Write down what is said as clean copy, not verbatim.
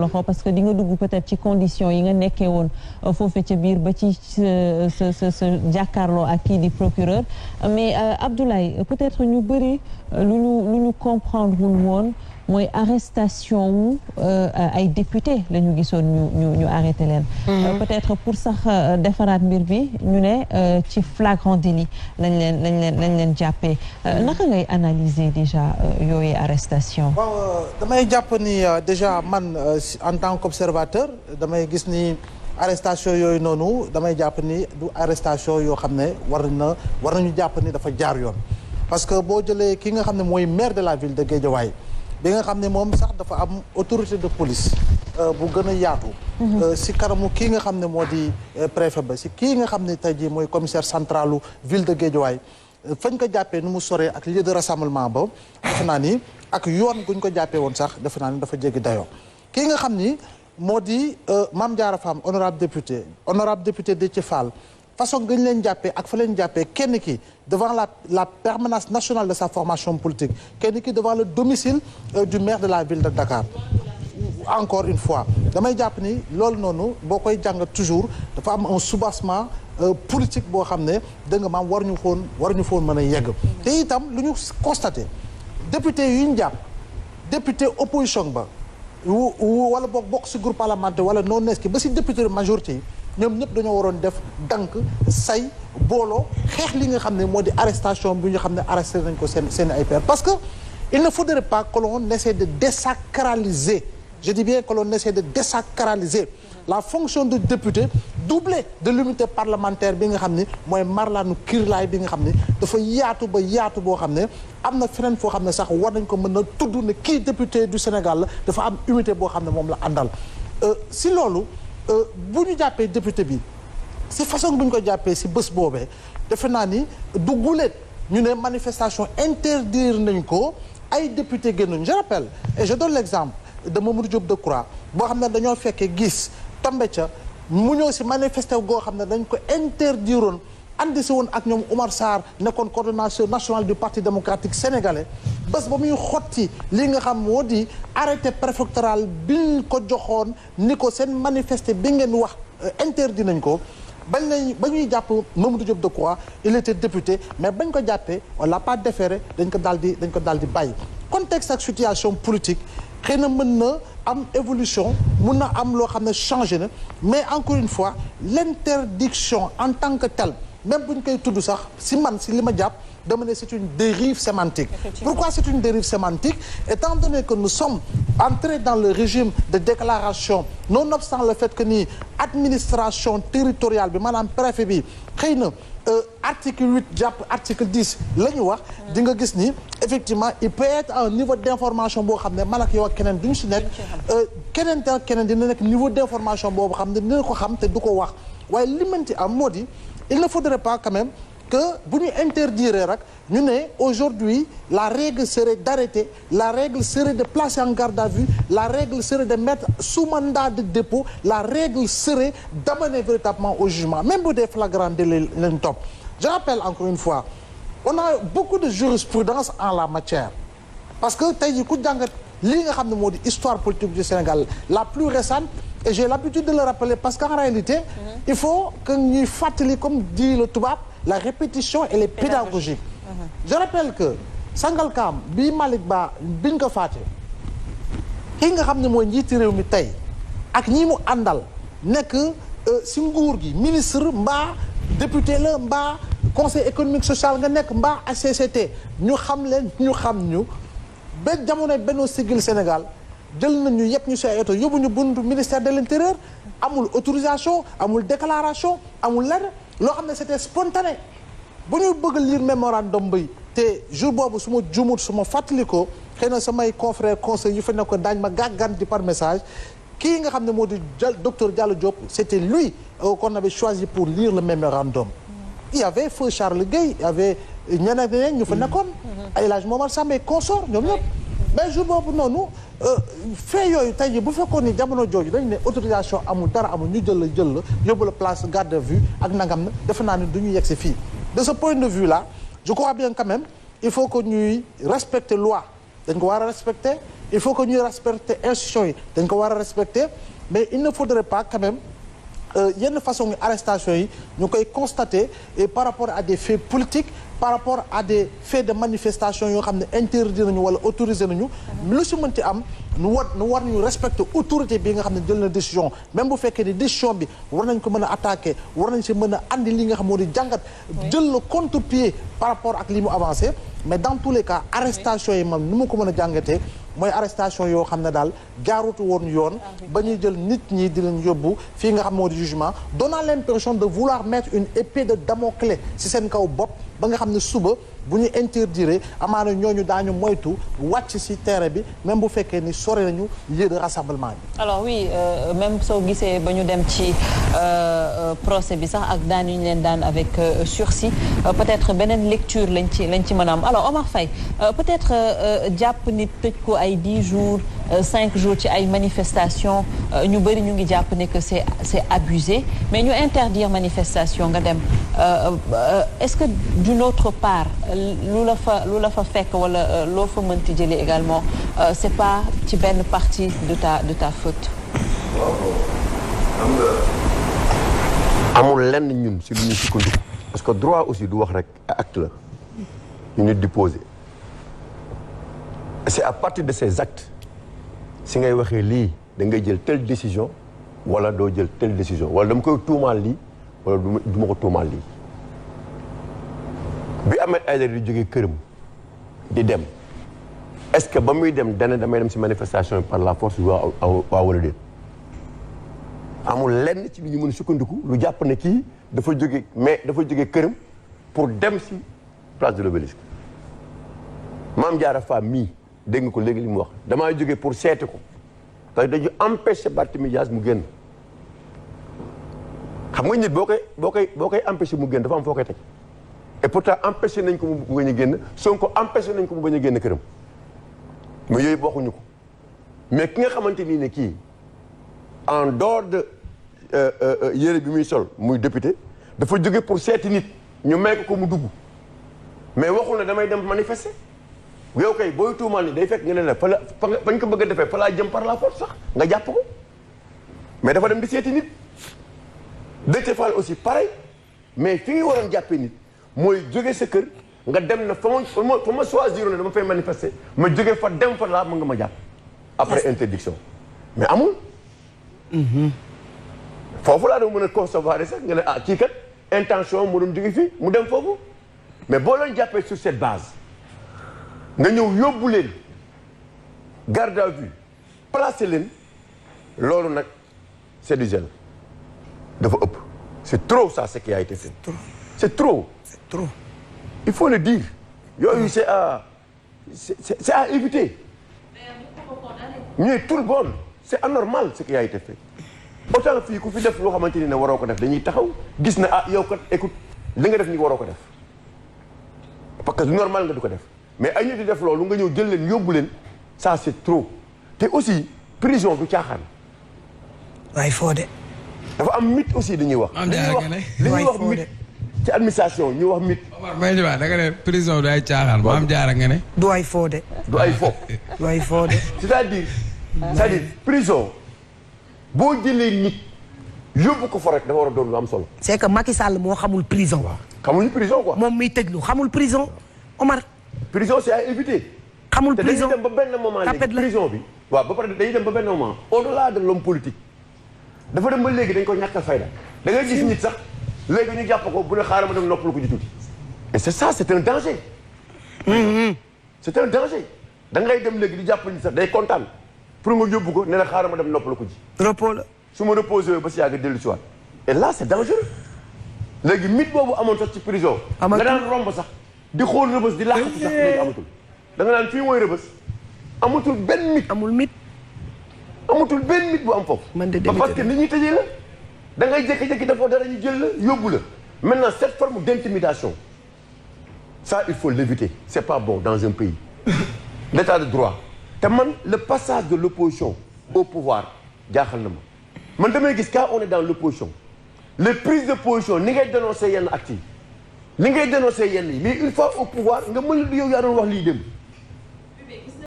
loxo parce que di nga dugg peut-être ci conditions yi nga nekkee woon foofu ca biir ba ci sa jàkkaarloo ak kii di procureur mais Abdoulaye peut-être ñu bëri lu ñu comprendre wul woon mooy arrestation wu ay député la ñu gisoon ñu arrêté leen peut-être pour sax defaraat mbir bi ñu ne ci flagrant délit lañ leen jàppee naka ngay analyser déjà yooyu arrestation damay jàpp ni déjà man en tant qu'observateur damay gis ni arrestation yooyu noonu damay jàpp ni du arrestation yoo xam ne war nañu jàpp ni dafa jaar yoon parce que boo jëlee ki nga xam ne mooy maire de la ville de Guédiawaye bi nga xam ne moom sax dafa am autorité de police bu gën a yaatu si kanamu kii nga xam ne moo di préfet ba si kii nga xam ne tey jii mooy commissaire centralu ville de Guédiawaye fañ ko jàppee nu mu soree ak lieu de rassemblement ba defe naa ni ak yoon guñ ko jàppee woon sax defe naa ni dafa jéggi dayoo kii nga xam ni moo di Mame Diarra Fam honorable député Déthié Fall façon gañ leen jàppee ak fa leen jàppee kenn ki devant la permanence nationale de sa formation politique kenn ki devant le domicile du maire de la ville de Dakar encore une fois damay jàpp ni loolu noonu boo koy jàngat toujours dafa am un soubassement politique boo xam ne dégg nga maam war ñu foon mën a yegg te itam lu ñu constaté député yu ñu jàpp député opposition ba wala bokk si groupe parlementaire wala non neski ba si député majorité yi ñoom ñëpp dañoo waroon def dank say booloo xeex li nga xam ne moo di arrestation bi ñu xam ne arresté nañ ko seen ay pairs parce que il ne faudrait pas que l'on essaie de désacraliser je dis bien que l'on essaie de désacraliser la fonction de député doublée de l'unité parlementaire bi nga xam ni mooy marlaanu kirlaay bi nga xam ni dafa yaatu boo xam ne am na feneen foo xam ne sax war nañ ko mën a tudd ne kii député du Sénégal la dafa am unité boo xam ne moom la àndal si loolu bu ñu jàppee député bi si façon bu ñu ko jàppee si bés boobee defe naa ni du guléet ñu ne manifestation interdire nañ ko ay député génnuñ je rappelle et je donne l'exemple de Mamadou Diop Decroix boo xam ne dañoo fekkee gis tombe ca mu ñëw si manifester goo xam ne dañ ko interdiroon andi si woon ak ñoom Oumar Sarr nekkoon coordonnateur national du parti démocratique sénégalais bés ba muy xotti li nga xam moo di arrêté préfectoral biñ ko joxoon ni ko seen manifester bi ngeen wax interdit nañ ko ba ñuy jàpp Mamadou Diop Decroix il était député mais bañ ko jàppee on l'a pas déféré dañ ko daal di bàyyi contexte ak situation politique xëy na mën na am évolution mun na am loo xam ne changé na mais encore une fois l'interdiction en tant que telle même bu ñu koy tudd sax si li ma jàpp dama ne c'est une dérive sémantique. Pourquoi c'est une dérive sémantique? Étant donné que nous sommes entrés dans le régime de déclaration nonobstant le fait que ni administration territoriale bi maanaam préfet bi xëy na article 8 jàpp article 10 la ñu wax di nga gis ni effectivement il peut être un niveau d'information boo xam ne man ak yow ak keneen duñu si nekk keneen dina nekk niveau d'information boobu xam ne dina ko xam te du ko wax waaye li mënti am moo di il ne faudrait pas quand même que bu ñu interdire rek ñu ne aujourd'hui la règle serait d'arrêter, la règle serait de placer en garde à vue, la règle serait de mettre sous mandat de dépôt, la règle serait d'amener véritablement au jugement même bu dee flagrant délit leen topp. Je rappelle encore une fois on a beaucoup de jurisprudence en la matière parce que tey jii ku jàngat lii nga xam ne moo di histoire politique du Sénégal la plus récente et j'ai l'habitude de le rappeler parce qu'en réalité il faut que ñuy fàttali comme dit le tubaab la répétition elle est pédagogique. Je rappelle que Sangalkam bi Malick Ba biñ ko faate ki nga xam ne mooy njiiti réew mi tey ak ñi mu àndal nekk si nguur gi ministre mbaa député la mbaa conseil économique social nga nekk mbaa HCCT ñu xam leen ñu xam ñu ba jamono Benno Siggil Sénégal jël nañu yëpp ñu si ay oto yóbbu ñu buntu ministère de l'intérieur amul autorisation amul déclaration amul lenn loo xam ne c'était spontané bu ñu bëgg lire mémorandum bi te jour boobu su ma jumut su ma fàttalikoo xëy na samay confrères conseil yu fa nekkoon daañ ma gàgganti par message kii nga xam ne moo di docteur Diallo Diop c'était lui qu'on avait choisi pour lire le mémorandum il y avait feu Charles Gueye il y avait ñeneen ñu fa nekkoon ay El Hadj Momar Samb consort ñoom ñëpp mais jour boobu noonu fait yooyu tey jii bu fekkoon ni jamono jooju dañ ne autorisation amul dara amul ñu jël la yóbbu la place garde à vue ak nangam na defe naa ne du ñu yegg si fii de ce point de vue là je crois bien quand même il faut que ñuy respecter loi dañ ko war a respecter il faut que ñuy respecter institutions yi dañ ko war a respecter mais il ne faudrait pas quand même yenn façon arrestation yi ñu koy constater et par rapport à des faits politiques par rapport à des faits de manifestation yoo xam ne interdit nañu wala autorisé nañu lu si mënti am nu war ñu respecter autorité bi nga xam ne jël na décision même bu fekkee ni décision bi war nañ ko mën a attaquer war nañ si mën a andi li nga xam moo di jàngat jël le contre-pied par rapport ak li mu avancé mais dans tous les cas arrestation yi man nu ma ko mën a jàngatee mooy arrestation yoo xam ne daal jaarutu woon yoon ba ñuy jël nit ñi di leen yóbbu fii nga xam moo di jugement donnant l'impression de vouloir mettre une épée de Damoclès ci seen kaw bopp ba nga xam ne suba bu ñu interdire amaana ñooñu daañu moytu wàcc ci terrain bi même bu fekkee ni sore nañu lieu de rassemblement bi. alors oui même soo gisee ba ñu dem ci procès bi sax ak daan yu ñu leen daan avec sursis peut-être beneen lecture lañ ci mën a am alors Omar Faye peut-être jàpp nit tëj ko ay 10 jours 5 jours ci ay manifestations ñu bëri ñu ngi jàpp ne que c'est abusé mais ñu interdire manifestation nga dem est-ce que d'une autre part lu la fa fekk wala loo fa mënti jëlee également c'est pas ci benn partie de ta faute. amul lenn ñun si lu ñuy sukkandiku parce que droit aussi du wax rek acte la ñu nit di poser c'est à partir de ces actes si ngay waxee lii da ngay jël telle décision wala doo jël telle décision wala dama koy tuumaal lii wala du ma ko tuumaal lii bi Ahmed Aïdara di jógee këram di dem est-ce que ba muy dem dana damay dem si manifestation par la force waa wala déet amul lenn ci li ñu mën a sukkandiku lu jàpp ne kii dafa jóge këram pour dem si place de l'Obélisque Mame Diarra Fam mii dégg nga ko léegi li mu wax damaa jóge pour seeti ko parce que dañu empêcher Barthélémy Dias mu génn xam nga nit boo koy empêcher mu génn dafa am foo koy teg et pourtant empêché nañ ko mu bañ a génn Sonko empêché nañ ko mu bañ a génn këram mais yooyu waxuñu ko mais ki nga xamante nii ne kii en dehors de yére bi muy sol muy député dafa jóge pour seeti nit ñu may ko mu dugg mais waxul ne damay dem manifester yow kay booy tuumaal ni day fekk nga ne la fañ ko bëgg a defee fa laa jëm par la force sax nga jàpp ko mais dafa dem di seeti nit Déthié Fall aussi pareil mais fi nga waroon jàppee nit mooy jóge sa kër nga dem na fa ma choisir ne dama fay manifester ma jóge fa dem fa laa mën nga ma jàpp après interdiction mais amul foofu laa doon mën a concevoir sax nga ne kii kat intention mu doon jóge fii mu dem foofu mais boo leen jàppee sur cette base nga ñëw yóbbu leen garde à vue placer leen loolu nag c'est du zèle dafa ëpp c'est trop ça ce qui a été fait c'est trop il faut le dire yooyu c'est à éviter ñuy tout le bon c'est anormal ce qui a été fait autant fii ku fi def loo xamante ni ne waroo ko def dañuy taxaw gis na yow kat écoute li nga def ni waroo ko def parce que normal nga du ko def mais ay nit di def loolu nga ñëw jël leen yóbbu leen ça c'est trop te aussi prison du caaxaan waaye foo de dafa am mythe aussi dañuy wax li ñuy wax mythe ci administration ñu wax mythe Omar may da nga ne prison du ay caaxaan Mame Diarra nga ne du ay foo de du ay fo du ay foo de c'est-à-dire prison boo jëlee nit yóbbu ko fa rek dafa war a doon lu am solo c'est que Macky Sall moo xamul prison xamuñu prison quoi moom miy tëjlu xamul prison Omar prison c'est à éviter xamul prison te dañuy dem ba benn moment léegi prison bi waaw ba pare dañuy dem ba benn moment au-delà de l'homme politique dafa dem ba léegi dañ ko ñàkkal fayda da ngay gis nit sax léegi ñu jàpp ko bu ne xaaral ma dem noppalu ko ci tuuti et c'est ça c'est un danger c'est un danger da ngay dem léegi di jàpp nit sax day kontaan pour nga yóbbu ko ne la xaaral ma dem noppalu ko ji repos la su ma reposé ba si yàgg dellu si waat et là c'est dangereux léegi mythe boobu amoon sax ci prison nga daan romb sax di xool rëbës di làqatu sax léegi amatul da nga naan fii mooy rëbës amatul benn mythe amul mythe amatul benn mythe bu am foofu parce que nit ñuy tëjee la da ngay jékki-jékki dafa dara ñu jël la yóbbu la maintenant cette forme d'intimidation ça il faut l'éviter c'est pas bon dans un pays l'état de droit te man le passage de l'opposition au pouvoir jaaxal na ma man damay gis quand on est dans l'opposition les prises de position ni ngay dénoncer yenn actes yi ni ngay dénoncer yenn yi mais une fois au pouvoir nga mën yow yaa doon wax lii dem